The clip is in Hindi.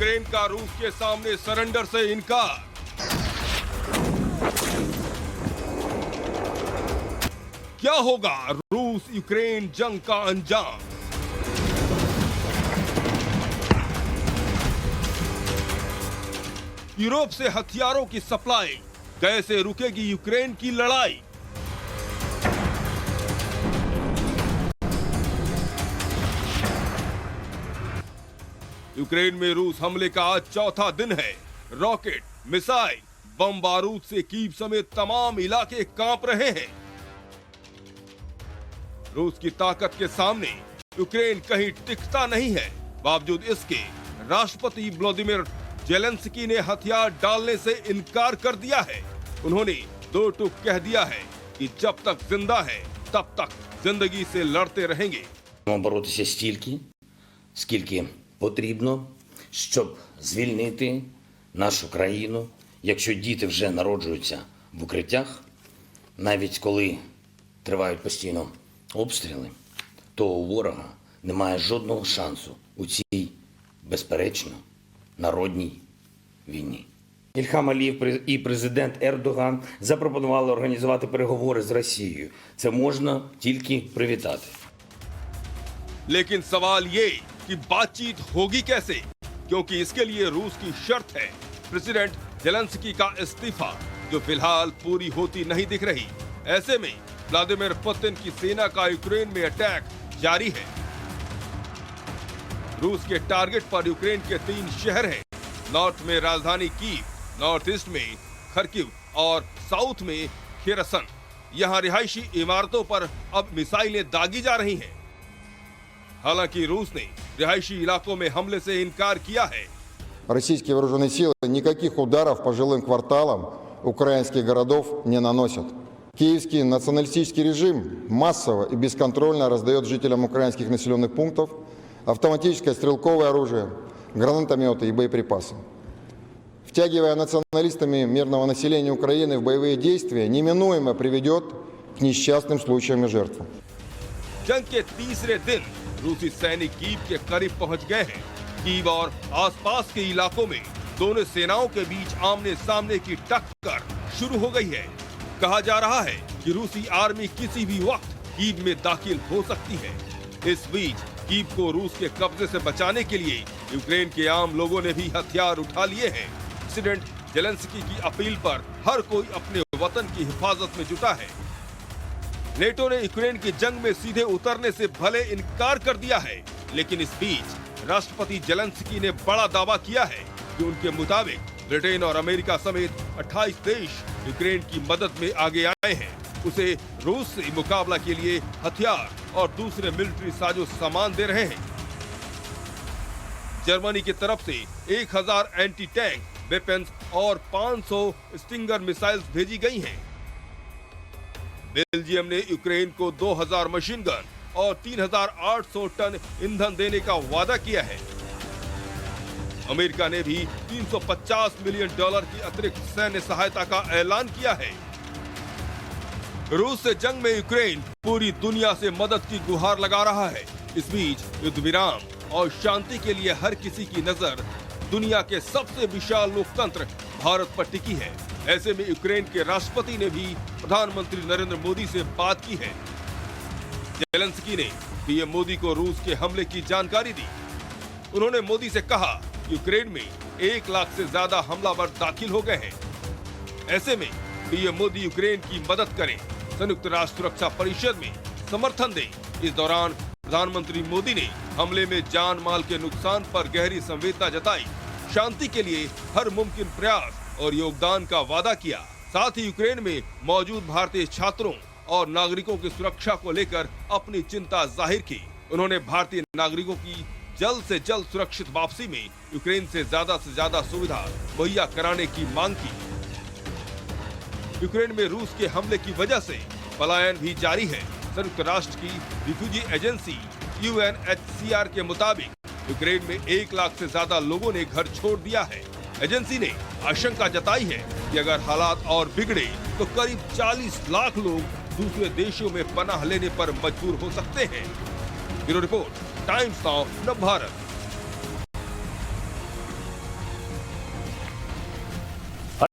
यूक्रेन का रूस के सामने सरेंडर से इनकार। क्या होगा रूस यूक्रेन जंग का अंजाम? यूरोप से हथियारों की सप्लाई, कैसे रुकेगी यूक्रेन की लड़ाई? यूक्रेन में रूस हमले का आज चौथा दिन है। रॉकेट, मिसाइल, बम बारूद से कीव समेत तमाम इलाके कांप रहे हैं। रूस की ताकत के सामने यूक्रेन कहीं टिकता नहीं है। बावजूद इसके राष्ट्रपति व्लादिमीर जेलेंस्की ने हथियार डालने से इनकार कर दिया है। उन्होंने दो टूक कह दिया है कि जब तक जिंदा है तब तक जिंदगी से लड़ते रहेंगे। Боротися стільки, скільки потрібно, щоб звільнити нашу країну. Якщо діти вже народжуються в укриттях, навіть коли тривають постійно обстріли, то у ворога немає жодного шансу у цій, безперечно, народній війні. Ільхам Алієв і президент Ердоган запропонували організувати переговори з Росією. Це можна тільки привітати. लेकिन सवाल ये कि बातचीत होगी कैसे, क्योंकि इसके लिए रूस की शर्त है प्रेसिडेंट जेलेंस्की का इस्तीफा, जो फिलहाल पूरी होती नहीं दिख रही। ऐसे में व्लादिमीर पुतिन की सेना का यूक्रेन में अटैक जारी है। रूस के टारगेट पर यूक्रेन के 3 शहर हैं। नॉर्थ में राजधानी कीव, नॉर्थ ईस्ट में खरकिव और साउथ में खेरसन। यहां रिहायशी इमारतों पर अब मिसाइलें दागी जा रही हैं। हालांकि रूस ने रिहायशी इलाकों में हमले से इनकार किया है। Российские вооруженные силы никаких ударов по жилым кварталам украинских городов не наносят. Киевский националистический режим массово и бесконтрольно раздает жителям украинских населенных пунктов автоматическое стрелковое оружие, гранатометы и боеприпасы. Втягивая националистами мирного населения Украины в боевые действия, неминуемо приведет к несчастным случаям и жертвам. जंग के तीसरे दिन रूसी सैनिक कीव के करीब पहुंच गए हैं। कीव और आसपास के इलाकों में दोनों सेनाओं के बीच आमने सामने की टक्कर शुरू हो गई है। कहा जा रहा है कि रूसी आर्मी किसी भी वक्त कीव में दाखिल हो सकती है। इस बीच कीव को रूस के कब्जे से बचाने के लिए यूक्रेन के आम लोगों ने भी हथियार उठा लिए हैं। प्रेसिडेंट जेलेंस्की की अपील पर हर कोई अपने वतन की हिफाजत में जुटा है। नेटो ने यूक्रेन की जंग में सीधे उतरने से भले इनकार कर दिया है, लेकिन इस बीच राष्ट्रपति जेलेंस्की ने बड़ा दावा किया है कि उनके मुताबिक ब्रिटेन और अमेरिका समेत 28 देश यूक्रेन की मदद में आगे आए हैं। उसे रूस से मुकाबला के लिए हथियार और दूसरे मिलिट्री साजो सामान दे रहे हैं। जर्मनी की तरफ से 1000 एंटी टैंक वेपन्स और 500 स्टिंगर मिसाइल्स भेजी गई हैं। बेल्जियम ने यूक्रेन को 2000 मशीन गन और 3800 टन ईंधन देने का वादा किया है। अमेरिका ने भी $350 मिलियन की अतिरिक्त सैन्य सहायता का ऐलान किया है। रूस से जंग में यूक्रेन पूरी दुनिया से मदद की गुहार लगा रहा है। इस बीच युद्ध विराम और शांति के लिए हर किसी की नजर दुनिया के सबसे विशाल लोकतंत्र भारत पर टिकी है। ऐसे में यूक्रेन के राष्ट्रपति ने भी प्रधानमंत्री नरेंद्र मोदी से बात की है। जेलेंस्की ने पीएम मोदी को रूस के हमले की जानकारी दी। उन्होंने मोदी से कहा यूक्रेन में 1 लाख से ज्यादा हमलावर दाखिल हो गए हैं। ऐसे में पीएम मोदी यूक्रेन की मदद करें, संयुक्त राष्ट्र सुरक्षा परिषद में समर्थन दें। इस दौरान प्रधानमंत्री मोदी ने हमले में जान माल के नुकसान पर गहरी संवेदना जताई, शांति के लिए हर मुमकिन प्रयास और योगदान का वादा किया। साथ ही यूक्रेन में मौजूद भारतीय छात्रों और नागरिकों की सुरक्षा को लेकर अपनी चिंता जाहिर की। उन्होंने भारतीय नागरिकों की जल्द से जल्द सुरक्षित वापसी में यूक्रेन से ज्यादा सुविधा मुहैया कराने की मांग की। यूक्रेन में रूस के हमले की वजह से पलायन भी जारी है। संयुक्त राष्ट्र की रिफ्यूजी एजेंसी UNHCR के मुताबिक यूक्रेन में 1 लाख से ज्यादा लोगों ने घर छोड़ दिया है। एजेंसी ने आशंका जताई है कि अगर हालात और बिगड़े तो करीब 40 लाख लोग दूसरे देशों में पनाह लेने पर मजबूर हो सकते हैं। ब्यूरो रिपोर्ट, टाइम्स नाउ, नव भारत।